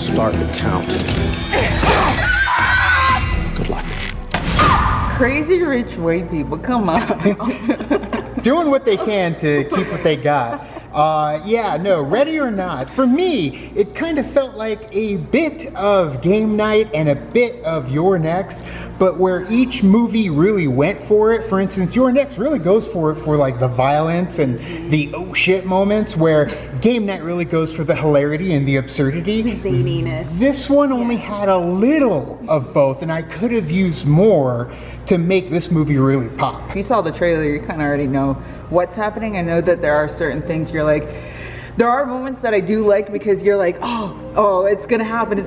start to count. Good luck. Crazy rich white people, come on. Doing what they can to keep what they got. Yeah, no, Ready or Not, for me, it kind of felt like a bit of Game Night and a bit of You're Next, but where each movie really went for it. For instance, You're Next really goes for it for like the violence and the oh shit moments, where Game Night really goes for the hilarity and the absurdity. Zaniness. This one only had a little of both, and I could have used more to make this movie really pop. If you saw the trailer, you kind of already know what's happening. I know that there are certain things you're like, there are moments that I do like because you're like, oh, it's gonna happen,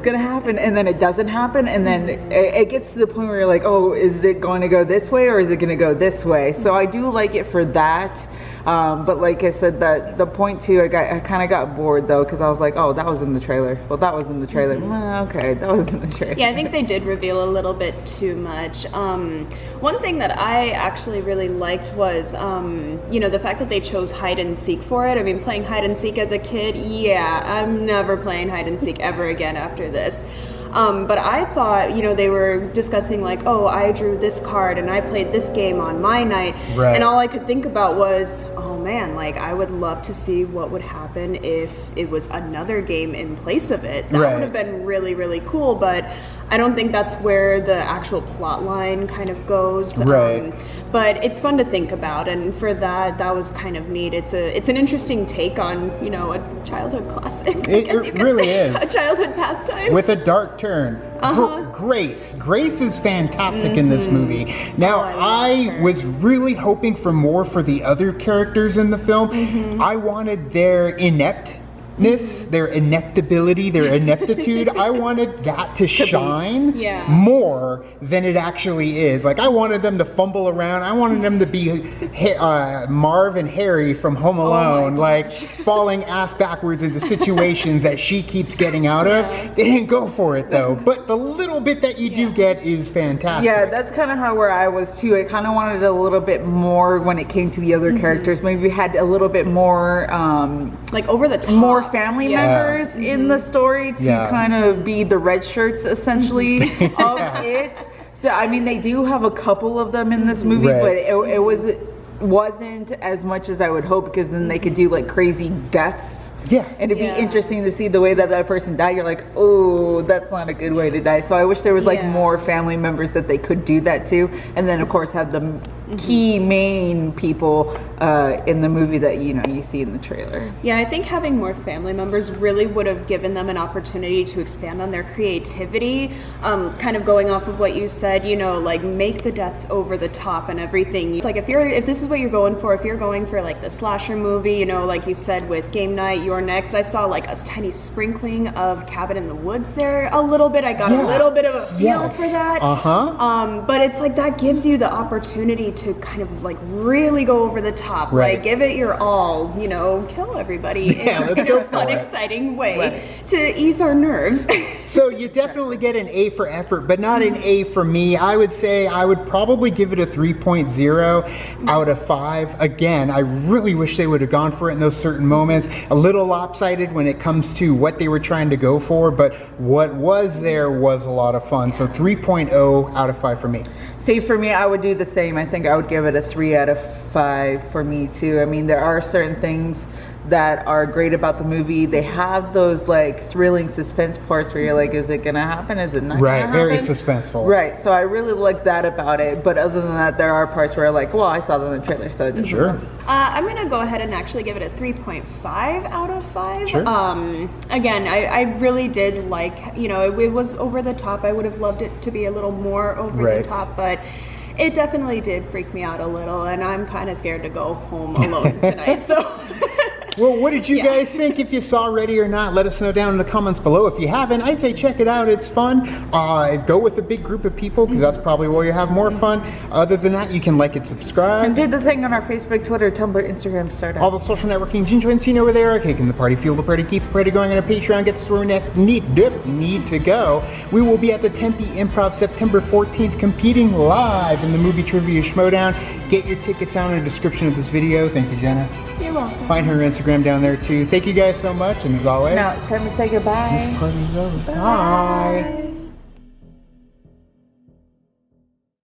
and then it doesn't happen, and then it gets to the point where you're like, oh, is it going to go this way or is it going to go this way? So I do like it for that. But like I said, that the point too, I kind of got bored though, because I was like, oh, that was in the trailer. Well, that was in the trailer. Okay, that was in the trailer. Yeah, I think they did reveal a little bit too much. One thing that I actually really liked was, you know, the fact that they chose hide and seek for it. I mean, playing hide and seek as a kid, yeah, I'm never playing hide and seek ever again after this. But I thought, you know, they were discussing like, oh, I drew this card and I played this game on my night. Right. And all I could think about was, oh man, like I would love to see what would happen if it was another game in place of it. That Right. would have been really, really cool, but I don't think that's where the actual plot line kind of goes. Right. But it's fun to think about, and for that was kind of neat. It's an interesting take on, you know, a childhood classic. I It guess you could really say. is. A childhood pastime. With a dark turn. Grace is fantastic in this movie. Now, I was really hoping for more for the other characters in the film. I wanted their ineptness, their ineptability, their ineptitude. I wanted that to shine more than it actually is. Like, I wanted them to fumble around. I wanted them to be Marv and Harry from Home Alone, like falling ass backwards into situations that she keeps getting out of. They didn't go for it though, but the little bit that you do get is fantastic. Yeah, that's kind of how where I was too. I kind of wanted a little bit more when it came to the other characters. Maybe we had a little bit more, like over the top. more family members in the story to kind of be the red shirts essentially of it. So I mean, they do have a couple of them in this movie, but it wasn't as much as I would hope, because then they could do like crazy deaths. Yeah. And it'd be interesting to see the way that that person died. You're like, oh, that's not a good way to die. So I wish there was like more family members that they could do that to. And then of course have the key main people in the movie that, you know, you see in the trailer. Yeah, I think having more family members really would have given them an opportunity to expand on their creativity. Kind of going off of what you said, you know, like make the deaths over the top and everything. It's like if this is what you're going for, if you're going for like the slasher movie, you know, like you said with Game Night, You're Next, I saw like a tiny sprinkling of Cabin in the Woods there a little bit. I got a little bit of a feel for that. But it's like that gives you the opportunity to kind of like really go over the top, like give it your all, you know, kill everybody in a fun, exciting way to ease our nerves. So you definitely get an A for effort, but not an A for me. I would say I would probably give it a 3.0 out of 5. Again, I really wish they would have gone for it in those certain moments. A little lopsided when it comes to what they were trying to go for, but what was there was a lot of fun. So 3.0 out of 5 for me. See, for me, I would do the same. I think I would give it a 3 out of 5 for me too. I mean, there are certain things that are great about the movie. They have those like thrilling suspense parts where you're like, is it gonna happen? Is it not gonna happen? Very suspenseful. Right, so I really like that about it. But other than that, there are parts where like, well, I saw them in the trailer, so it doesn't matter. I'm gonna go ahead and actually give it a 3.5 out of 5. Again, I really did like, you know, it was over the top. I would have loved it to be a little more over the top, but it definitely did freak me out a little, and I'm kind of scared to go home alone tonight, so. Well, what did you guys think? If you saw Ready or Not, let us know down in the comments below. If you haven't, I'd say check it out. It's fun. Go with a big group of people, because that's probably where you have more fun. Other than that, you can like and subscribe. And do the thing on our Facebook, Twitter, Tumblr, Instagram, Startup. All the social networking joints you know where they are. Kicking the party, fuel the party, keep the party going on a Patreon. Get us where we need to go. We will be at the Tempe Improv September 14th, competing live in the Movie Trivia Schmodown. Get your tickets down in the description of this video. Thank you, Jenna. You're welcome. Find her Instagram Instagram down there too. Thank you guys so much, and as always, Now it's time to say goodbye. party's over. Bye.